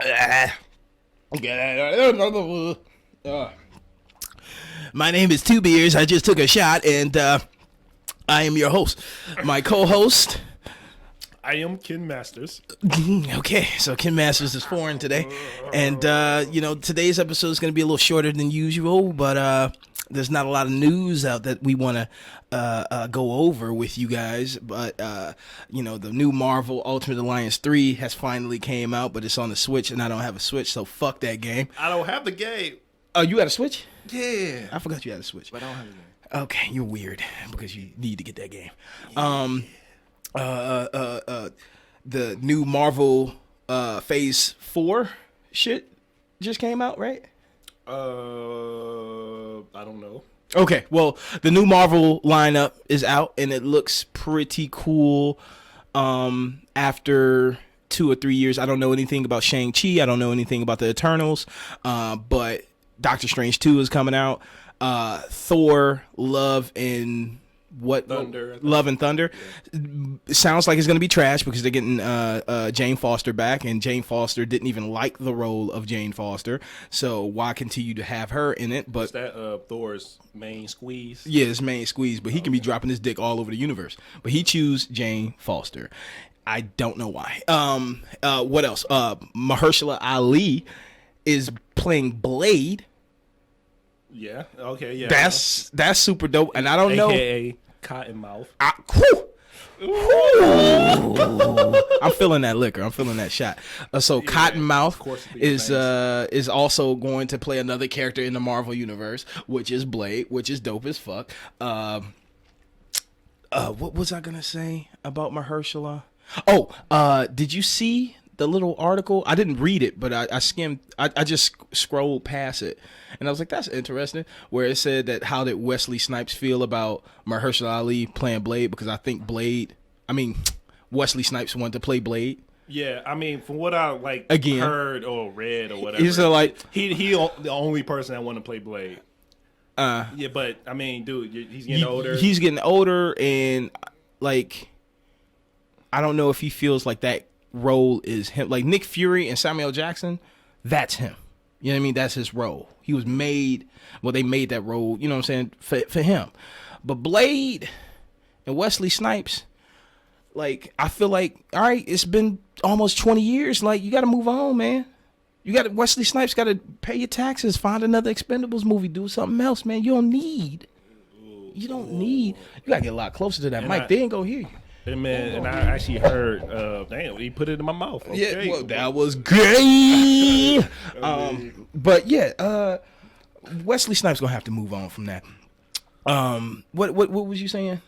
My name is 2xbeerz. I just took a shot, and I am your host. My co-host. I am Ken Masters. Okay, so Ken Masters is foreign today, and today's episode is going to be a little shorter than usual, but there's not a lot of news out that we want to go over with you guys. But the new Marvel Ultimate Alliance 3 has finally came out, but it's on the Switch, and I don't have a Switch, so fuck that game. I don't have the game. Oh, you got a Switch? Yeah, I forgot you had a Switch. but I don't have the game. Okay, you're weird because you need to get that game. The new Marvel Phase 4 shit just came out, right? I don't know. Okay, well, the new Marvel lineup is out, and it looks pretty cool. After 2 or 3 years, I don't know anything about Shang-Chi. I don't know anything about the Eternals, but Doctor Strange 2 is coming out. Thor, Love and Thunder. Yeah. It sounds like it's going to be trash because they're getting Jane Foster back, and Jane Foster didn't even like the role of Jane Foster, so why continue to have her in it? But is that Thor's main squeeze? Yeah, his main squeeze, but he can be dropping his dick all over the universe. But he choose Jane Foster. I don't know why. What else? Mahershala Ali is playing Blade. Yeah. Okay. Yeah. That's super dope, and I don't know. AKA Cottonmouth. I'm feeling that liquor. I'm feeling that shot. So yeah, Cottonmouth is also going to play another character in the Marvel universe, which is Blade, which is dope as fuck. What was I gonna say about Mahershala? Did you see the little article? I didn't read it, but I skimmed. I just scrolled past it, and I was like, "That's interesting." Where it said that how did Wesley Snipes feel about Mahershala Ali playing Blade? Because I think Wesley Snipes wanted to play Blade. Yeah, I mean, from what I heard or read or whatever, he's like he the only person that wanted to play Blade. Yeah, but I mean, dude, he's getting older. He's getting older, and I don't know if he feels like that role is him. Like Nick Fury and Samuel Jackson, that's him. You know what I mean? That's his role. He was made, they made that role, you know what I'm saying, for him. But Blade and Wesley Snipes, I feel like, all right, it's been almost 20 years. You got to move on, man. Wesley Snipes got to pay your taxes, find another Expendables movie, do something else, man. You don't need. You got to get a lot closer to that mic. They ain't going to hear you. And I actually heard, damn, he put it in my mouth. Okay. Yeah, well, that was great. But yeah, Wesley Snipes gonna have to move on from that. What was you saying?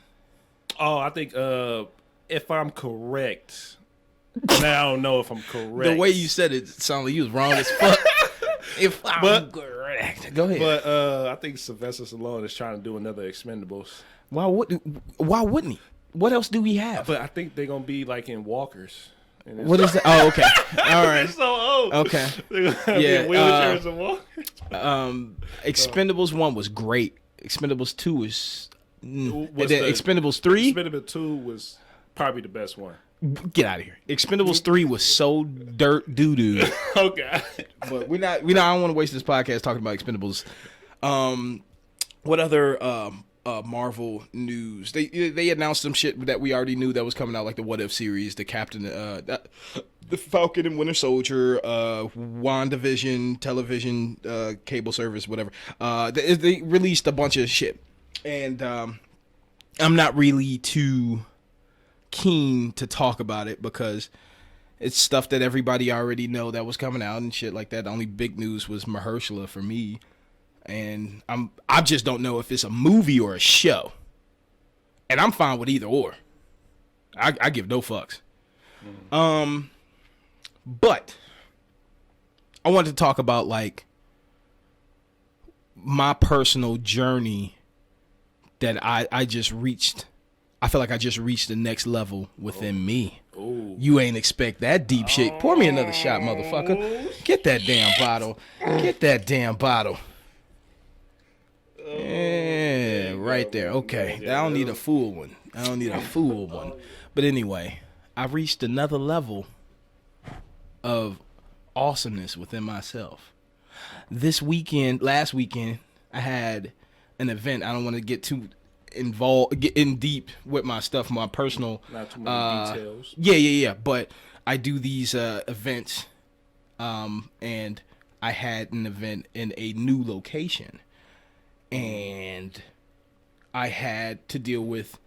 Oh, I think if I'm correct, and I don't know if I'm correct. The way you said it sounded like you was wrong as fuck. If I'm correct, go ahead. But I think Sylvester Stallone is trying to do another Expendables. Why wouldn't he? What else do we have? But I think they're gonna be in walkers. What is that? Oh, okay. All right. They're so old. Okay. Yeah. Wheelchairs and walkers. Expendables 1 was great. Expendables 2 was. And then Expendables 3. Expendables 2 was probably the best one. Get out of here. Expendables 3 was so dirt doo doo. Okay. But we not. I don't want to waste this podcast talking about Expendables. What other Marvel news? They announced some shit that we already knew that was coming out, like the What If series, the Captain, the Falcon and Winter Soldier, WandaVision television, cable service, whatever. They released a bunch of shit, and I'm not really too keen to talk about it because it's stuff that everybody already know that was coming out and shit like that. The only big news was Mahershala for me. And I just don't know if it's a movie or a show. And I'm fine with either or. I give no fucks. But I wanted to talk about my personal journey that I just reached. I feel like I just reached the next level within me. Ooh. You ain't expect that deep shit. Pour me another shot, motherfucker. Get that damn bottle. Get that damn bottle. Yeah, right there. Okay. I don't need a full one. But anyway, I reached another level of awesomeness within myself. Last weekend, I had an event. I don't want to get get in deep with my stuff, my personal. Not too many details. Yeah. But I do these events, and I had an event in a new location, and I had to deal with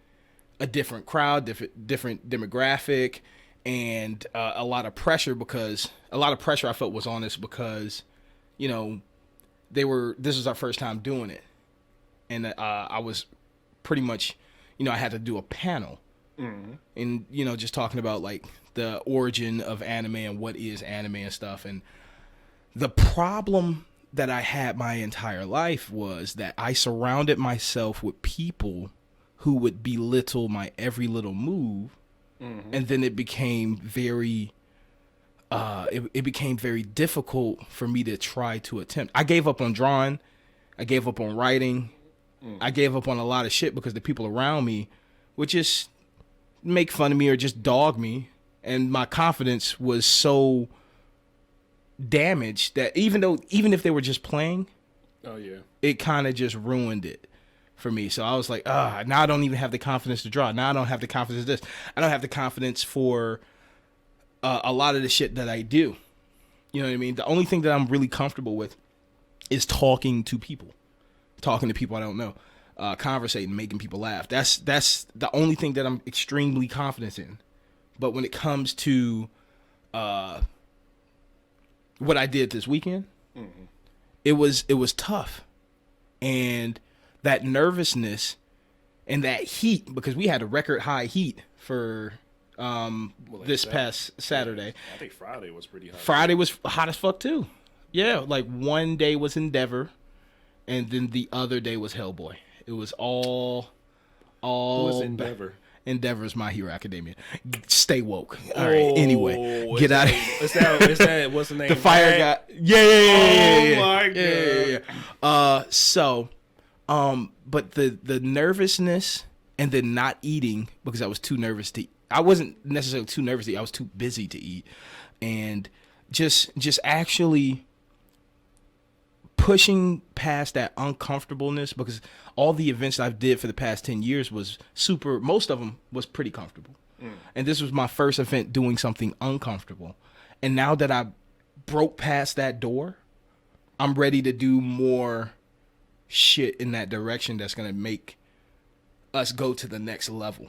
a different crowd, different demographic, and a lot of pressure I felt was on us because, you know, this was our first time doing it, and I was pretty much, you know, I had to do a panel, and, you know, just talking about like the origin of anime and what is anime and stuff. And the problem that I had my entire life was that I surrounded myself with people who would belittle my every little move, and then it became very it became very difficult for me to try to attempt. I gave up on drawing, I gave up on writing, I gave up on a lot of shit because the people around me would just make fun of me or just dog me, and my confidence was so damaged that even if they were just playing, it kind of just ruined it for me. So I was like, now I don't even have the confidence to draw. Now I don't have the confidence of this. I don't have the confidence for a lot of the shit that I do. You know what I mean? The only thing that I'm really comfortable with is talking to people I don't know, conversating, making people laugh. That's the only thing that I'm extremely confident in. But when it comes to what I did this weekend, it was tough, and that nervousness and that heat, because we had a record high heat for this past Saturday. I think Friday was pretty hot. Friday was hot as fuck too. Yeah, like one day was Endeavor, and then the other day was Hellboy. It was all. Who was Endeavor? Endeavor is My Hero Academia. Stay woke. All right. Anyway, get out of here. Is that what's the name? The fire guy. Yeah. Oh my god. But the nervousness and then not eating because I was too nervous to eat. I wasn't necessarily too nervous to eat. I was too busy to eat, and just actually pushing past that uncomfortableness, because all the events I've did for the past 10 years was most of them was pretty comfortable. And this was my first event doing something uncomfortable. And now that I broke past that door, I'm ready to do more shit in that direction that's going to make us go to the next level,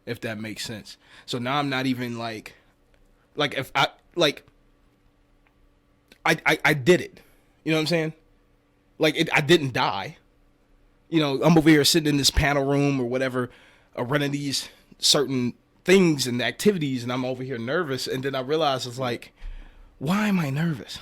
if that makes sense. So now I'm not even like if I did it. You know what I'm saying? Like, I didn't die. You know, I'm over here sitting in this panel room or whatever, running these certain things and activities, and I'm over here nervous. And then I realize it's like, why am I nervous?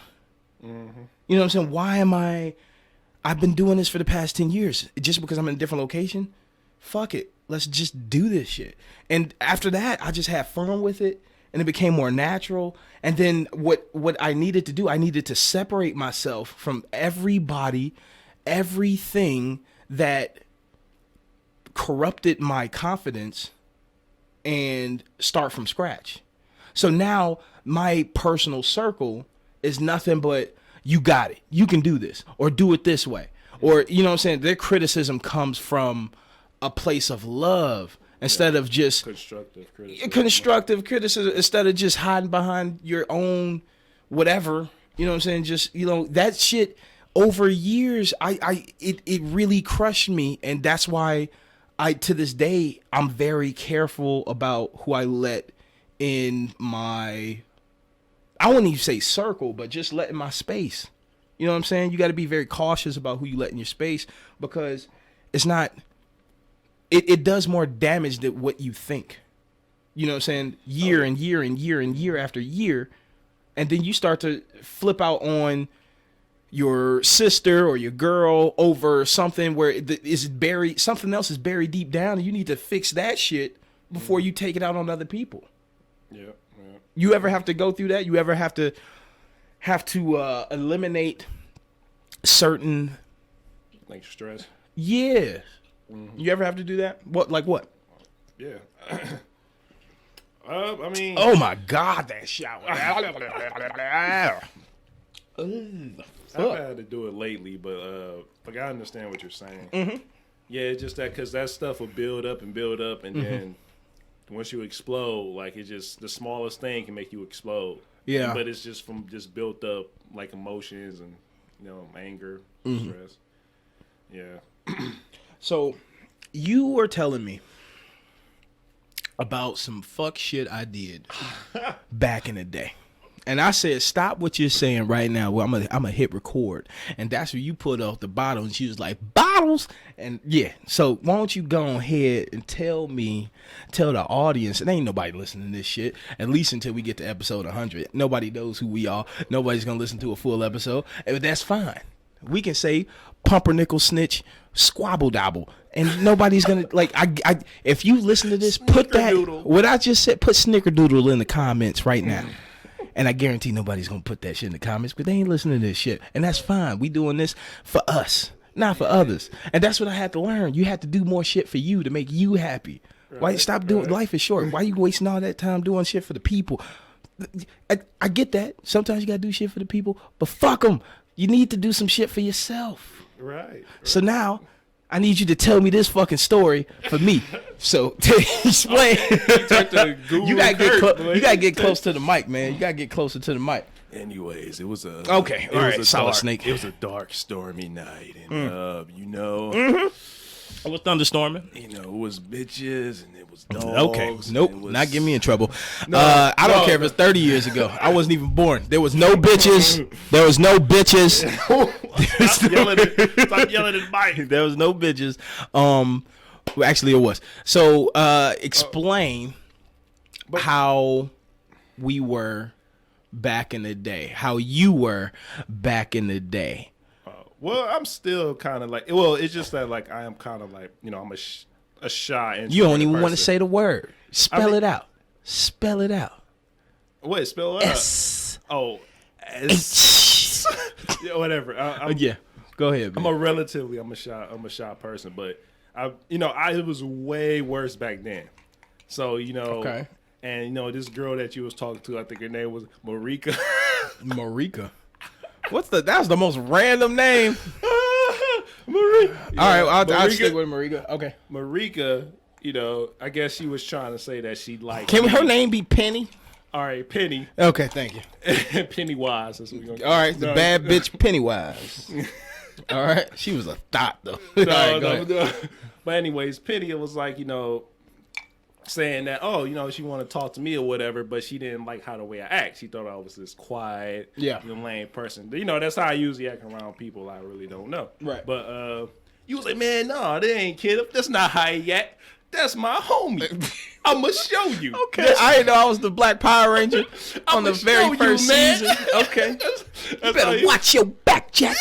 You know what I'm saying? Why am I've been doing this for the past 10 years. Just because I'm in a different location? Fuck it. Let's just do this shit. And after that, I just had fun with it. And it became more natural. And then what I needed to do, I needed to separate myself from everybody, everything that corrupted my confidence, and start from scratch. So now my personal circle is nothing but, you got it, you can do this, or do it this way. Or, you know what I'm saying? Their criticism comes from a place of love. Instead of just constructive criticism, instead of just hiding behind your own whatever, you know what I'm saying? Just, you know, that shit over years, it really crushed me. And that's why to this day, I'm very careful about who I let in my, I wouldn't even say circle, but just let in my space. You know what I'm saying? You got to be very cautious about who you let in your space, because it's not, It does more damage than what you think. You know what I'm saying? Year after year. And then you start to flip out on your sister or your girl over something where something else is buried deep down, and you need to fix that shit before you take it out on other people. Yeah. You ever have to go through that? You ever have to eliminate certain, like, stress? Yeah. You ever have to do that? What? Like what? Yeah. I mean, Oh my God, that shower. I've had to do it lately, but like I understand what you're saying. Mm-hmm. Yeah, it's just that because that stuff will build up, and then once you explode, like it just the smallest thing can make you explode. Yeah, but it's just from just built up like emotions and anger, stress. Yeah. So you were telling me about some fuck shit I did back in the day. And I said, stop what you're saying right now. Well, I'm gonna hit record. And that's where you put off the bottle. And she was like, bottles? And yeah. So why don't you go ahead and tell the audience, and ain't nobody listening to this shit, at least until we get to episode 100. Nobody knows who we are. Nobody's gonna listen to a full episode. But that's fine. We can say pumpernickel snitch, squabble dabble. And nobody's gonna if you listen to this, put that what I just said, put snickerdoodle in the comments right now. And I guarantee nobody's going to put that shit in the comments, but they ain't listening to this shit. And that's fine. We doing this for us, not for others. And that's what I had to learn. You had to do more shit for you to make you happy. Why stop doing life is short. Why you wasting all that time doing shit for the people? I get that. Sometimes you got to do shit for the people, but fuck them. You need to do some shit for yourself. Right. So now I need you to tell me this fucking story for me. So to explain, you gotta get close to the mic, man. You gotta get closer to the mic. Anyways, it was a solid snake. It was a dark, stormy night, and I was thunderstorming. It was bitches and it was dogs. Okay, nope, not get me in trouble. I don't care if it's 30 years ago. I wasn't even born. There was no bitches. There was no bitches. Stop yelling at Mike. There was no bitches. Well, actually, it was. So, explain how we were back in the day. How you were back in the day. Well, I'm still kind of like. Well, it's just that like I am kind of like I'm a shy. You don't even want to say the word. Spell it out. Spell it out. Wait, spell it S. out. Oh, S. Yeah, whatever. Yeah, go ahead. Man. I'm a shy person, but it was way worse back then. So okay. And this girl that you was talking to, I think her name was Marika. Marika. That was the most random name. Marika. All right, I'll stick with Marika. Okay. Marika, I guess she was trying to say that she liked. Can her name be Penny? All right, Penny. Okay, thank you. Pennywise. That's what we're gonna all right, the bad bitch Pennywise. All right, she was a thought though. No. But anyways, Penny was like, saying that, she wanted to talk to me or whatever, but she didn't like how the way I act. She thought I was this quiet, lame person. That's how I usually act around people I really don't know. Right. But you was like, man, no, that ain't kid. That's not how he act. That's my homie. I'ma show you. Okay. I didn't know I was the Black Power Ranger on the very first season. Okay. You better watch your back, Jack.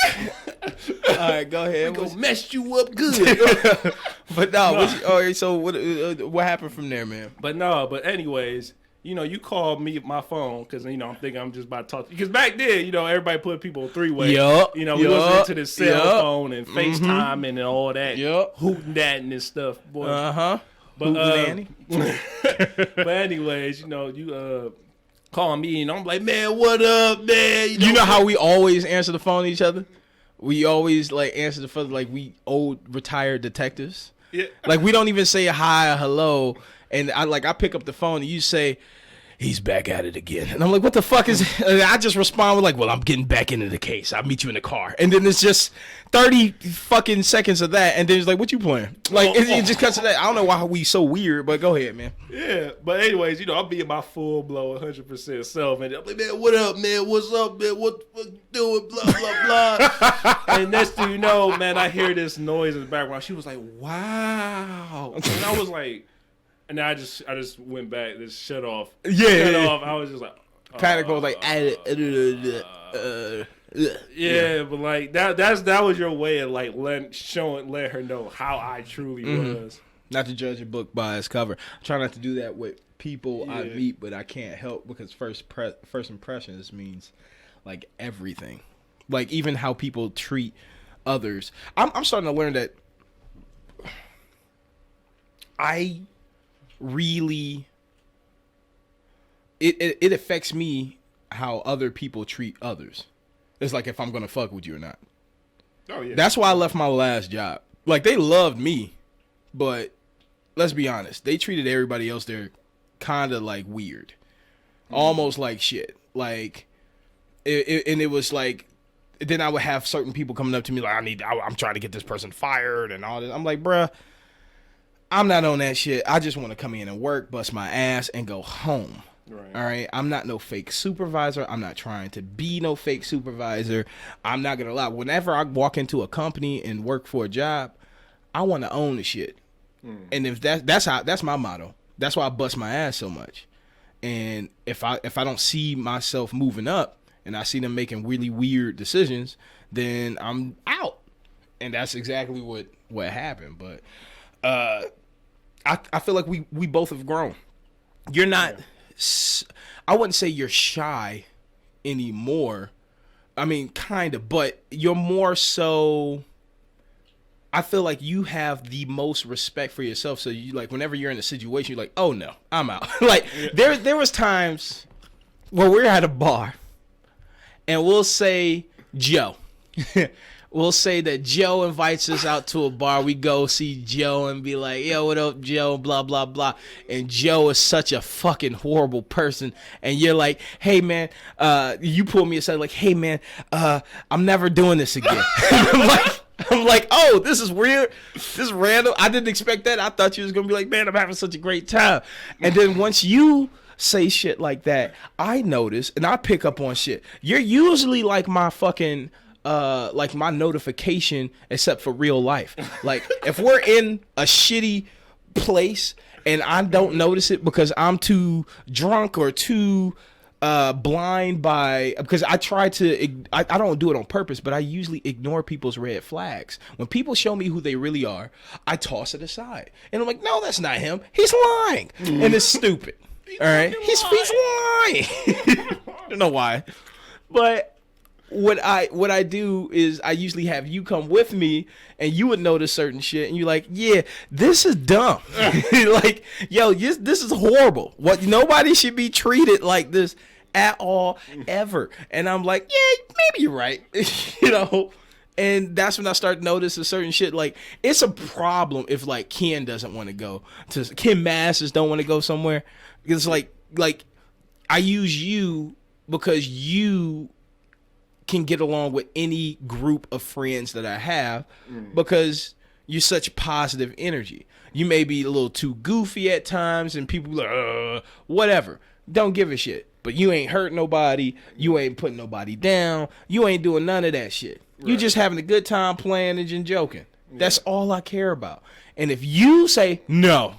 All right, go ahead. We're gonna mess you up good. But no. All right, so what happened from there, man? But anyways, you called me my phone because I'm thinking I'm just about to talk to you. Because back then, everybody put people three-way. We wasn't into the cell phone and FaceTime and all that. Hooting that and this stuff, boy. But but anyways, you call me and I'm like, man, what up, man? You know how we always answer the phone to each other? We always answer the phone like we old retired detectives. Yeah. Like we don't even say hi or hello. And I pick up the phone and you say, he's back at it again. And I'm like, what the fuck is it? And I just respond with well, I'm getting back into the case. I'll meet you in the car. And then it's just 30 fucking seconds of that. And then it's like, what you playing? It just cuts to that. I don't know why we so weird, but go ahead, man. Yeah. But anyways, I'll be in my full blow 100% self. And I'm like, man, what up, man? What's up, man? What the fuck you doing? Blah, blah, blah. And next thing you know, man, I hear this noise in the background. She was like, wow. And I was like, and then I just went back, just shut off. Shut off. I was just like, panic was like, yeah, but like that was your way of like let her know how I truly was. Not to judge a book by its cover. I try not to do that with people I meet, but I can't help because first impressions means like everything, like even how people treat others. I'm starting to learn that I really it affects me how other people treat others. It's like if I'm gonna fuck with you or not. Oh yeah. That's why I left my last job. Like they loved me, but let's be honest, they treated everybody else there kind of like weird, almost like shit. Like, and it was like, then I would have certain people coming up to me like, I'm trying to get this person fired and all this. I'm like, bruh, I'm not on that shit. I just want to come in and work, bust my ass, and go home. Right. All right. I'm not no fake supervisor. I'm not trying to be no fake supervisor. I'm not gonna lie. Whenever I walk into a company and work for a job, I want to own the shit. And if that's my motto. That's why I bust my ass so much. And if I don't see myself moving up and I see them making really weird decisions, then I'm out. And that's exactly what happened. But I feel like we both have grown. You're not. Yeah. I wouldn't say you're shy anymore. I mean, kind of, but you're more so. I feel like you have the most respect for yourself. So you like whenever you're in a situation, you're like, oh no, I'm out. Like there was times where we're at a bar and we'll say Joe. We'll say that Joe invites us out to a bar. We go see Joe and be like, yo, what up, Joe? Blah, blah, blah. And Joe is such a fucking horrible person. And you're like, hey, man, you pull me aside like, hey, man, I'm never doing this again. I'm like, oh, this is weird. This is random. I didn't expect that. I thought you was going to be like, man, I'm having such a great time. And then once you say shit like that, I notice and I pick up on shit. You're usually like my fucking... like my notification except for real life. Like if we're in a shitty place and I don't notice it because I'm too drunk or too blind by because I try to I don't do it on purpose, but I usually ignore people's red flags. When people show me who they really are, I toss it aside. And I'm like, no, that's not him. He's lying. And it's stupid. All right. He's lying. I don't know why. But what I do is I usually have you come with me and you would notice certain shit and you're like, yeah, this is dumb. Like, yo, this is horrible. What nobody should be treated like this at all ever. And I'm like, yeah, maybe you're right. You know? And that's when I start noticing certain shit. Like, it's a problem if like Ken doesn't want to go to Ken Masters don't want to go somewhere. Because like I use you because you can get along with any group of friends that I have because you're such positive energy. You may be a little too goofy at times and people like, whatever. Don't give a shit. But you ain't hurt nobody. You ain't putting nobody down. You ain't doing none of that shit. Right. You just having a good time playing and joking. Yeah. That's all I care about. And if you say no,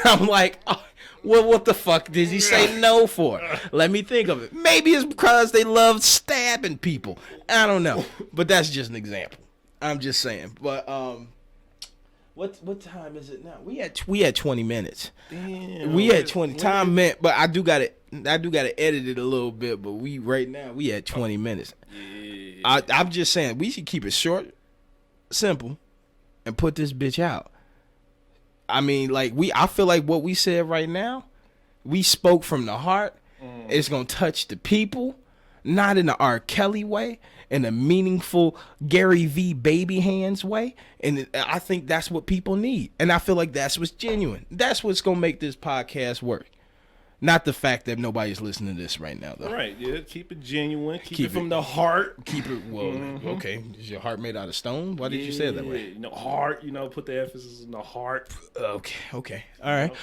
I'm like, oh, well, what the fuck did he say no for? Let me think of it. Maybe it's because they love stabbing people. I don't know. But that's just an example. I'm just saying. But what time is it now? We had 20 minutes. Damn. We had 20. Time meant, but I do gotta edit it a little bit. But we had 20 minutes. Yeah. I'm just saying we should keep it short, simple, and put this bitch out. I mean, like I feel like what we said right now, we spoke from the heart. It's gonna touch the people, not in the R. Kelly way, in a meaningful Gary V. Baby Hands way. And I think that's what people need. And I feel like that's what's genuine. That's what's gonna make this podcast work. Not the fact that nobody's listening to this right now, though. Right, yeah. Keep it genuine. Keep it from the heart. Keep it, okay. Is your heart made out of stone? Why did you say it that way? Heart, put the emphasis on the heart. Okay. All right.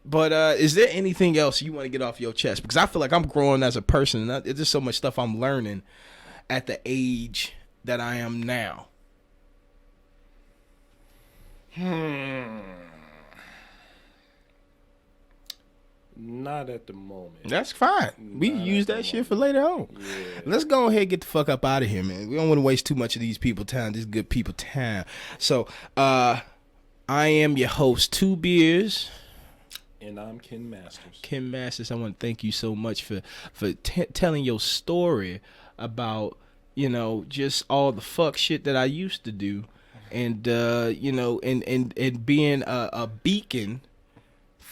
But is there anything else you want to get off your chest? Because I feel like I'm growing as a person. And there's just so much stuff I'm learning at the age that I am now. Not at the moment. That's fine. We can use that shit for later on. Yeah. Let's go ahead and get the fuck up out of here, man. We don't want to waste too much of these people's time. These good people time. So, I am your host, 2xbeerz. And I'm Ken Masters. Ken Masters, I want to thank you so much for telling your story about, just all the fuck shit that I used to do. And, and being a beacon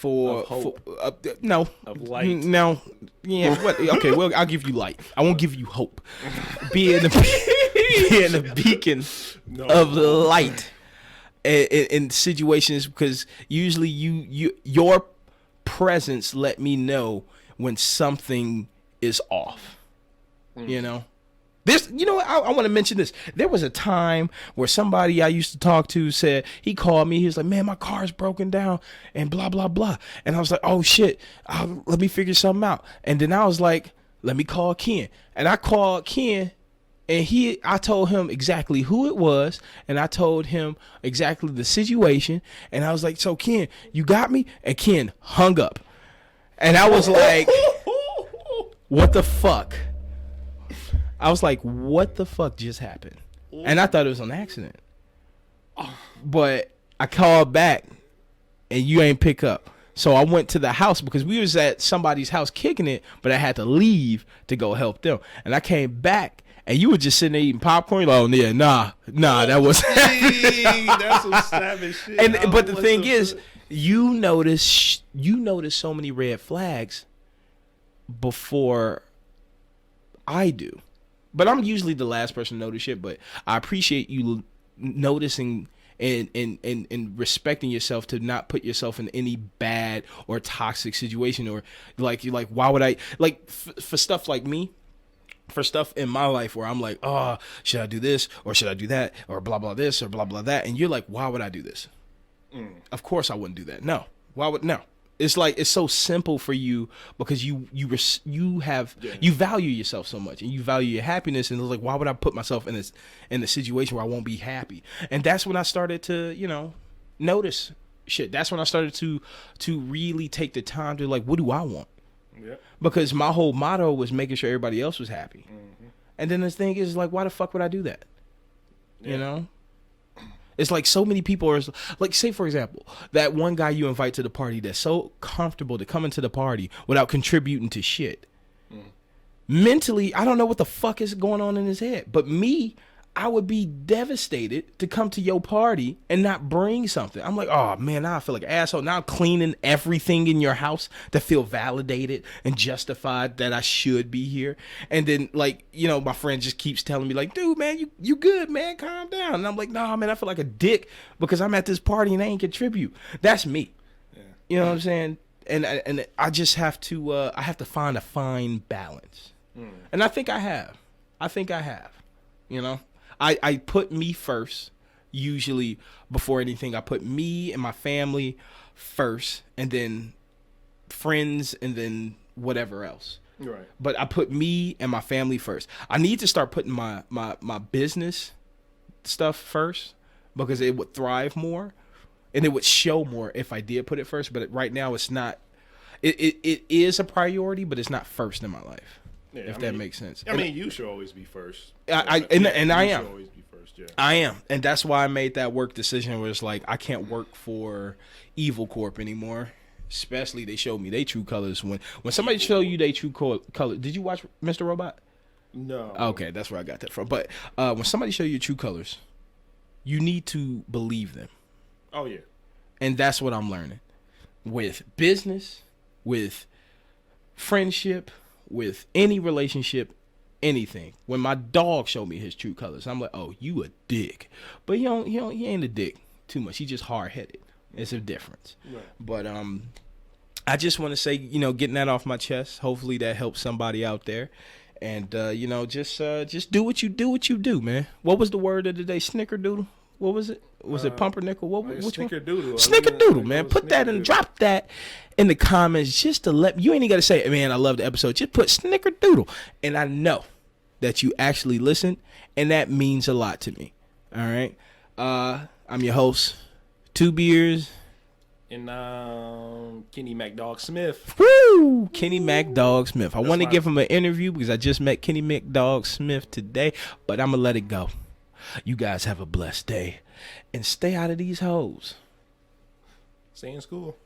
for no of light. No, yeah. What? Okay, well, I'll give you light. I won't give you hope. Being a beacon of light in situations, because usually your presence let me know when something is off. You know. This, you know, I want to mention this. There was a time where somebody I used to talk to said, he called me. He was like, man, my car's broken down and blah, blah, blah. And I was like, oh, shit, let me figure something out. And then I was like, let me call Ken. And I called Ken, and I told him exactly who it was. And I told him exactly the situation. And I was like, so, Ken, you got me? And Ken hung up. And I was like, what the fuck? I was like, what the fuck just happened? And I thought it was an accident. But I called back, and you ain't pick up. So I went to the house, because we was at somebody's house kicking it, but I had to leave to go help them. And I came back, and you were just sitting there eating popcorn. Like, oh, yeah, nah, that was that's some savage shit. But the thing is, you notice so many red flags before I do. But I'm usually the last person to notice shit. But I appreciate you noticing and respecting yourself to not put yourself in any bad or toxic situation, or like why would I, like, for stuff like me, for stuff in my life where I'm like, oh, should I do this or should I do that or blah blah this or blah blah that, and you're like, why would I do this? Of course I wouldn't do that. No, why would no? It's like, it's so simple for you, because you value yourself so much, and you value your happiness, and it's like, why would I put myself in a situation where I won't be happy? And that's when I started to, you know, notice shit. That's when I started to really take the time to, like, what do I want? Yeah. Because my whole motto was making sure everybody else was happy. Mm-hmm. And then the thing is, like, why the fuck would I do that? Yeah. You know? It's like so many people are, like, say, for example, that one guy you invite to the party that's so comfortable to come into the party without contributing to shit. Mentally, I don't know what the fuck is going on in his head. But me, I would be devastated to come to your party and not bring something. I'm like, oh, man, now I feel like an asshole. Now I'm cleaning everything in your house to feel validated and justified that I should be here. And then, like, you know, my friend just keeps telling me, like, dude, man, you good, man, calm down. And I'm like, nah, man, I feel like a dick because I'm at this party and I ain't contribute. That's me. Yeah. You know what I'm saying? And I just have to, I have to find a fine balance. And I think I have. You know? I put me first, usually before anything. I put me and my family first, and then friends, and then whatever else. Right. But I put me and my family first. I need to start putting my business stuff first, because it would thrive more, and it would show more if I did put it first. But right now, it's not. It is a priority, but it's not first in my life. Yeah, if that makes sense. I mean, you should always be first. I am. Always be first, yeah. I am, and that's why I made that work decision. Where it's like, I can't work for Evil Corp anymore. Especially, they showed me their true colors. When somebody show you their true color, did you watch Mr. Robot? No. Okay, that's where I got that from. But when somebody show you your true colors, you need to believe them. Oh yeah. And that's what I'm learning with business, with friendship, with any relationship, anything. When my dog showed me his true colors, I'm like, oh, you a dick. But he ain't a dick too much. He just hard-headed. It's a difference. Right. But I just want to say, you know, getting that off my chest. Hopefully that helps somebody out there. And you know, just do what you do, man. What was the word of the day? Snickerdoodle? What was it? Was it pumpernickel? Which Snickerdoodle. Snickerdoodle, man. Put that and drop that in the comments, just to let you ain't got to say, man, I love the episode. Just put Snickerdoodle, and I know that you actually listened, and that means a lot to me. All right. I'm your host, 2xbeerz. And Kenny McDog Smith. Woo! Kenny McDog Smith. I want to give him an interview because I just met Kenny McDog Smith today, but I'm going to let it go. You guys have a blessed day. And stay out of these hoes. Stay in school.